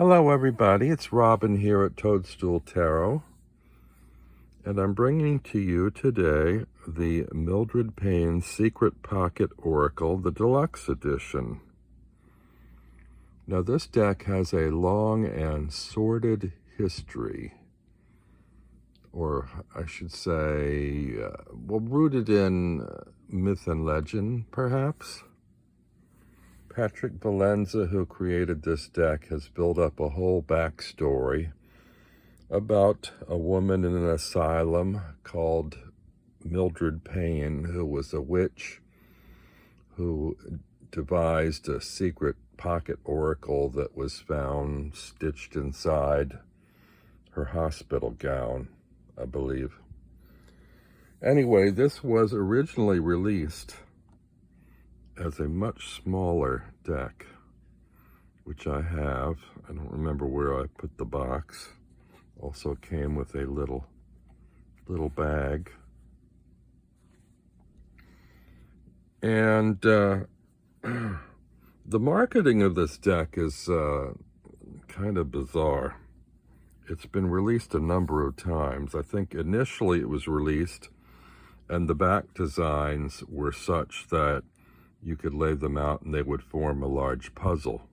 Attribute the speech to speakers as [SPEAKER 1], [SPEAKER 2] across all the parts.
[SPEAKER 1] Hello everybody, it's Robin here at Toadstool Tarot, and I'm bringing to you today the Mildred Payne Secret Pocket Oracle, the Deluxe Edition. Now this deck has a long and sordid history, or I should say, rooted in myth and legend, perhaps. Patrick Valenza, who created this deck, has built up a whole backstory about a woman in an asylum called Mildred Payne, who was a witch who devised a secret pocket oracle that was found stitched inside her hospital gown, I believe. Anyway, this was originally released as a much smaller deck, which I have. I don't remember where I put the box. Also came with a little bag. And the marketing of this deck is kind of bizarre. It's been released a number of times. I think initially it was released and the back designs were such that you could lay them out and they would form a large puzzle.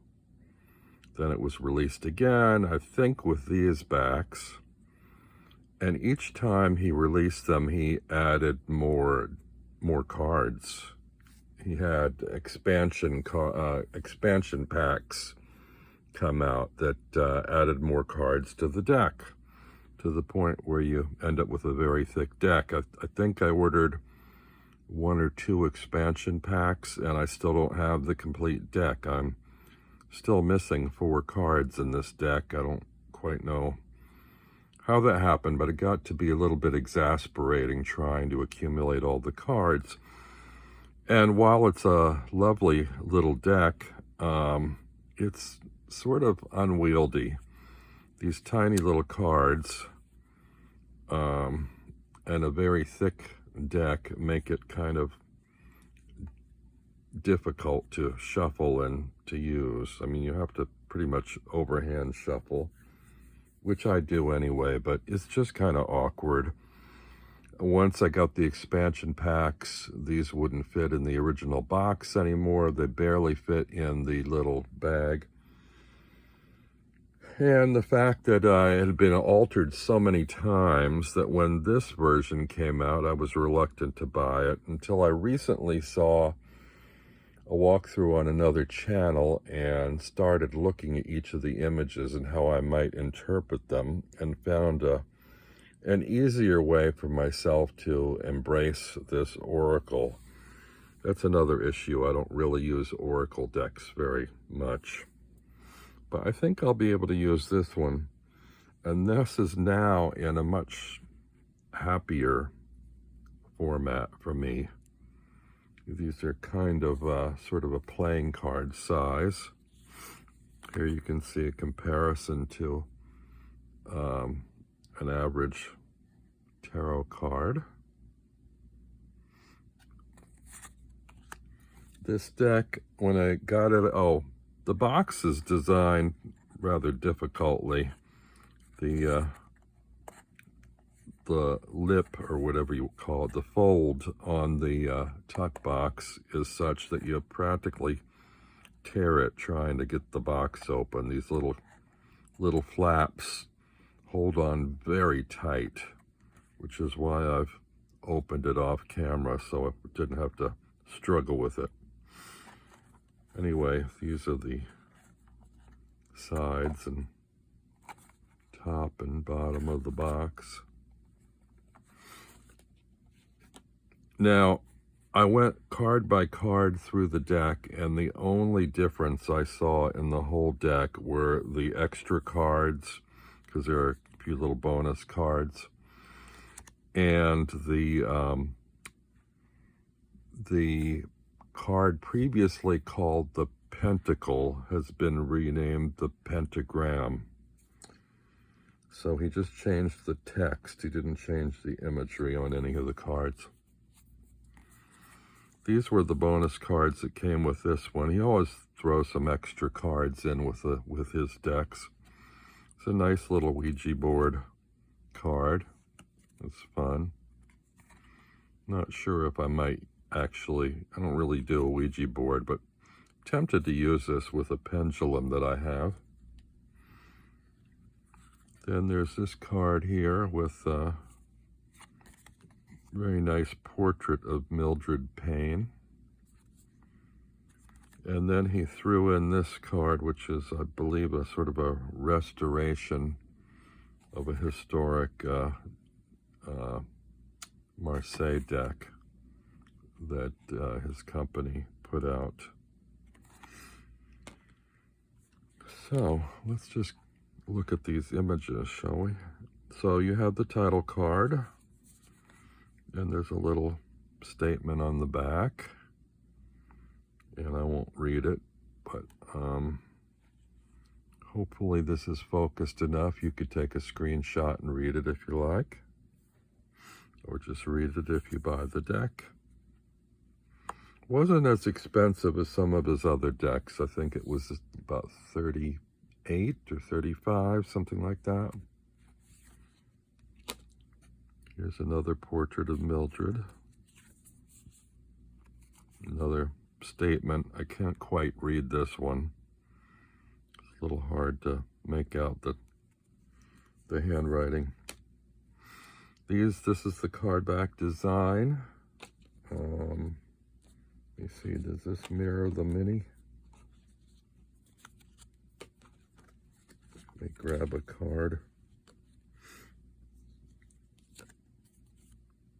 [SPEAKER 1] Then it was released again, I think with these backs. And each time he released them, he added more cards. He had expansion packs come out that added more cards to the deck, to the point where you end up with a very thick deck. I think I ordered 1 or 2 expansion packs, and I still don't have the complete deck. I'm still missing 4 cards in this deck. I don't quite know how that happened, but it got to be a little bit exasperating trying to accumulate all the cards. And while it's a lovely little deck, it's sort of unwieldy. These tiny little cards and a very thick deck make it kind of difficult to shuffle and to use. I mean, you have to pretty much overhand shuffle, which I do anyway, but it's just kind of awkward. Once I got the expansion packs, these wouldn't fit in the original box anymore. They barely fit in the little bag. And the fact that it had been altered so many times that when this version came out, I was reluctant to buy it until I recently saw a walkthrough on another channel and started looking at each of the images and how I might interpret them, and found an easier way for myself to embrace this oracle. That's another issue. I don't really use oracle decks very much. But I think I'll be able to use this one. And this is now in a much happier format for me. These are kind of sort of a playing card size. Here you can see a comparison to an average tarot card. This deck, when I got it, the box is designed rather difficultly. The lip, or whatever you call it, the fold on the tuck box is such that you practically tear it trying to get the box open. These little flaps hold on very tight, which is why I've opened it off camera so I didn't have to struggle with it. Anyway, these are the sides and top and bottom of the box. Now, I went card by card through the deck, and the only difference I saw in the whole deck were the extra cards, because there are a few little bonus cards, and the card previously called the Pentacle has been renamed the Pentagram. So he just changed the text. He didn't change the imagery on any of the cards. These were the bonus cards that came with this one. He always throws some extra cards in with his decks. It's a nice little Ouija board card. It's fun. Not sure if I might actually, I don't really do a Ouija board, but tempted to use this with a pendulum that I have. Then there's this card here with a very nice portrait of Mildred Payne. And then he threw in this card, which is, I believe, a sort of a restoration of a historic Marseille deck that his company put out. So let's just look at these images, shall we? So you have the title card, and there's a little statement on the back, and I won't read it, but hopefully this is focused enough. You could take a screenshot and read it if you like, or just read it if you buy the deck. Wasn't as expensive as some of his other decks. I think it was about 38 or 35, something like that. Here's another portrait of Mildred. Another statement. I can't quite read this one. It's a little hard to make out the handwriting. This is the card back design. Let me see, does this mirror the mini? Let me grab a card.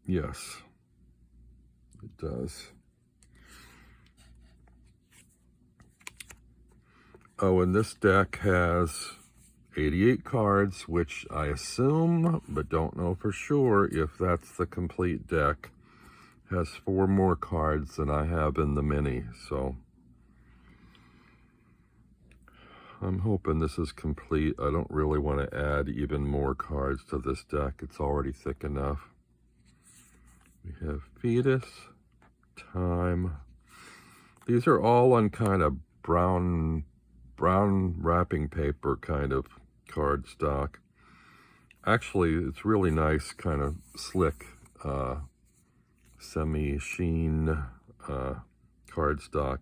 [SPEAKER 1] Yes, it does. Oh, and this deck has 88 cards, which I assume, but don't know for sure if that's the complete deck. Has 4 more cards than I have in the mini, so I'm hoping this is complete. I don't really want to add even more cards to this deck. It's already thick enough. We have Fetus, Time. These are all on kind of brown wrapping paper kind of cardstock. Actually, it's really nice, kind of slick, semi-sheen cardstock.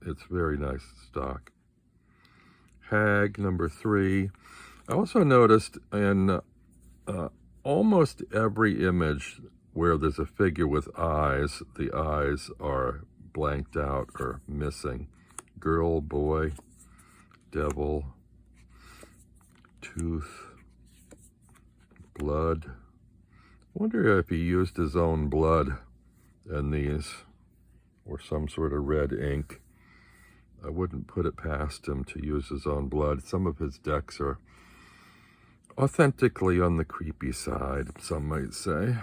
[SPEAKER 1] It's very nice stock. Hag, number 3. I also noticed in almost every image where there's a figure with eyes, the eyes are blanked out or missing. Girl, boy, devil, tooth, blood. Wonder if he used his own blood in these, or some sort of red ink. I wouldn't put it past him to use his own blood. Some of his decks are authentically on the creepy side, some might say.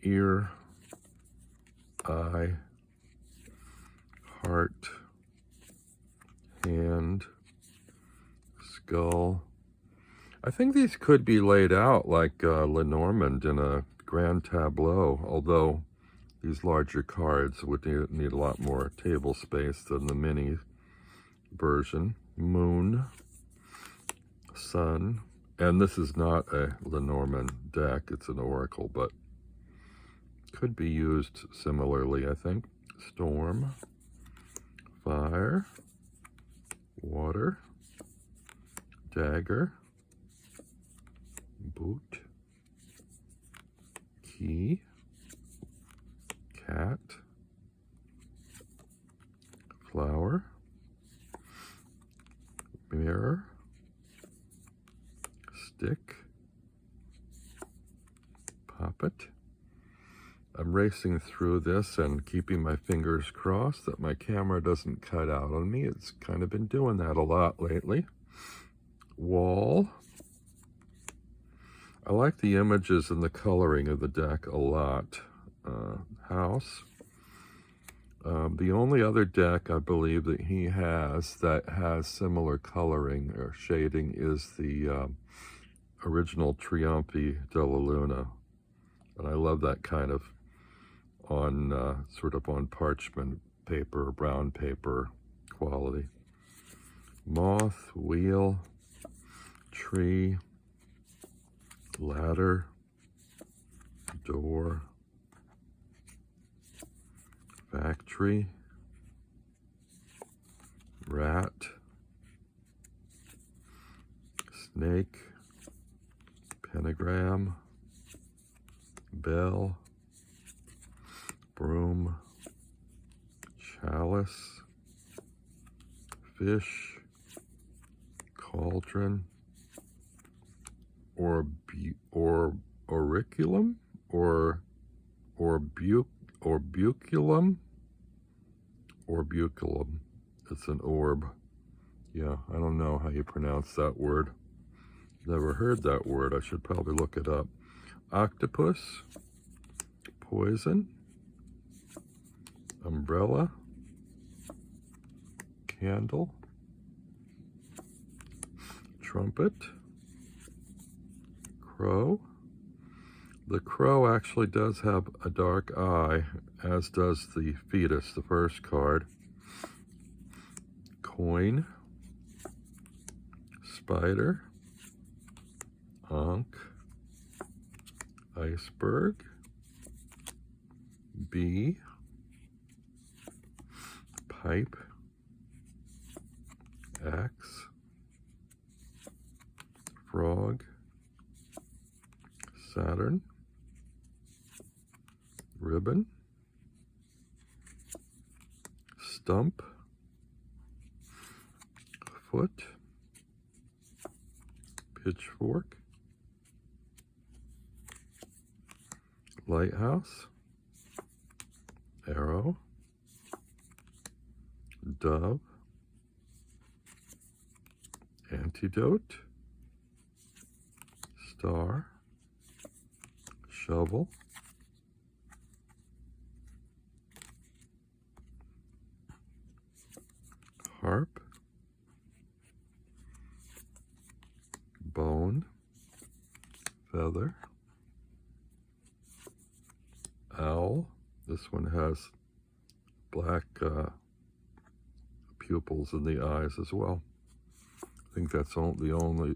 [SPEAKER 1] Ear, eye, heart, hand, skull. I think these could be laid out like Lenormand in a grand tableau, although these larger cards would need a lot more table space than the mini version. Moon, sun, and this is not a Lenormand deck, it's an oracle, but could be used similarly, I think. Storm, fire, water, dagger, boot, key, cat, flower, mirror, stick, puppet. I'm racing through this and keeping my fingers crossed that my camera doesn't cut out on me. It's kind of been doing that a lot lately. Wall. I like the images and the coloring of the deck a lot. House. The only other deck I believe that he has that has similar coloring or shading is the original Trionfi della Luna. And I love that kind of on sort of on parchment paper, brown paper quality. Moth, wheel, tree, ladder, door, factory, rat, snake, pentagram, bell, broom, chalice, fish, cauldron, auriculum, orbuculum. It's an orb. Yeah, I don't know how you pronounce that word. Never heard that word. I should probably look it up. Octopus, poison, umbrella, candle, trumpet, crow. The crow actually does have a dark eye, as does the fetus, the first card. Coin, spider, ankh, iceberg, bee, pipe, axe, frog, Saturn, ribbon, stump, foot, pitchfork, lighthouse, arrow, dove, antidote, star, shovel, harp, bone, feather, owl. This one has black pupils in the eyes as well. I think that's only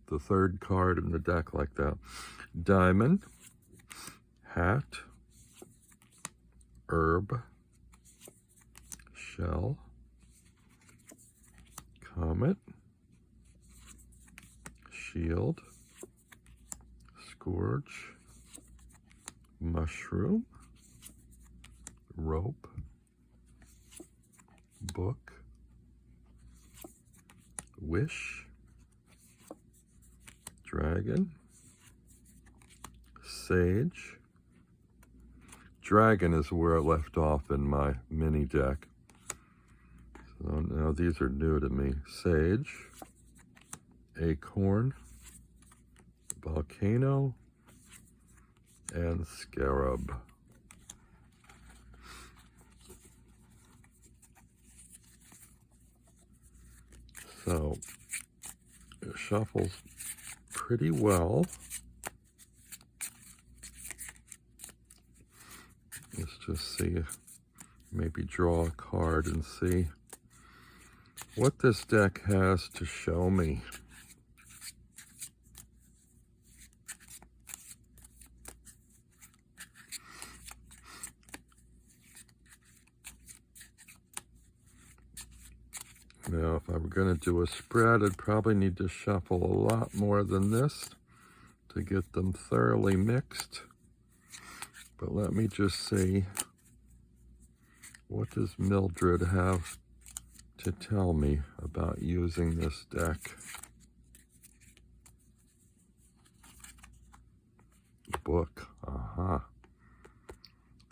[SPEAKER 1] the third card in the deck like that. Diamond, hat, herb, shell, comet, shield, scourge, mushroom, rope, book, wish, dragon, sage. Dragon is where I left off in my mini deck. So now these are new to me. Sage, acorn, volcano, and scarab. So it shuffles pretty well. Let's just see, maybe draw a card and see what this deck has to show me. Now, if I were going to do a spread, I'd probably need to shuffle a lot more than this to get them thoroughly mixed. But let me just see, what does Mildred have to tell me about using this deck? Book,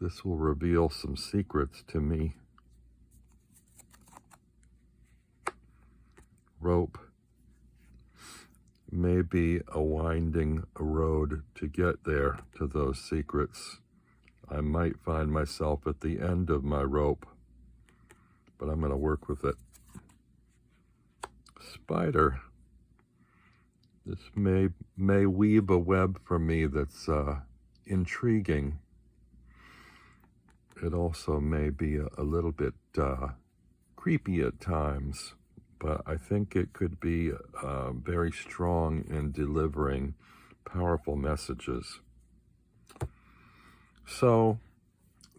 [SPEAKER 1] This will reveal some secrets to me. Rope may be a winding road to get there, to those secrets. I might find myself at the end of my rope, but I'm going to work with it. Spider. This may weave a web for me that's intriguing. It also may be a little bit creepy at times. but I think it could be very strong in delivering powerful messages. So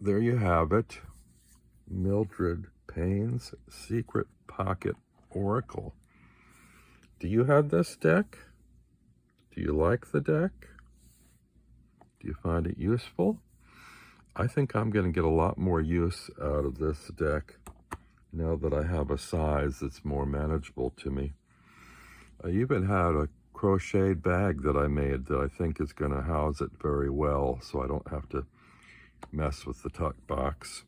[SPEAKER 1] there you have it, Mildred Payne's Secret Pocket Oracle. Do you have this deck? Do you like the deck? Do you find it useful? I think I'm going to get a lot more use out of this deck now that I have a size that's more manageable to me. I even had a crocheted bag that I made that I think is going to house it very well, so I don't have to mess with the tuck box.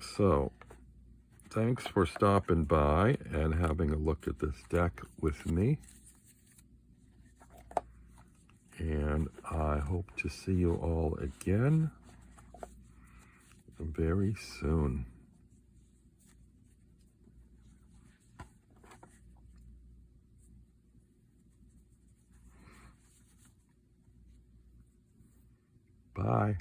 [SPEAKER 1] So, thanks for stopping by and having a look at this deck with me. And I hope to see you all again very soon. Bye.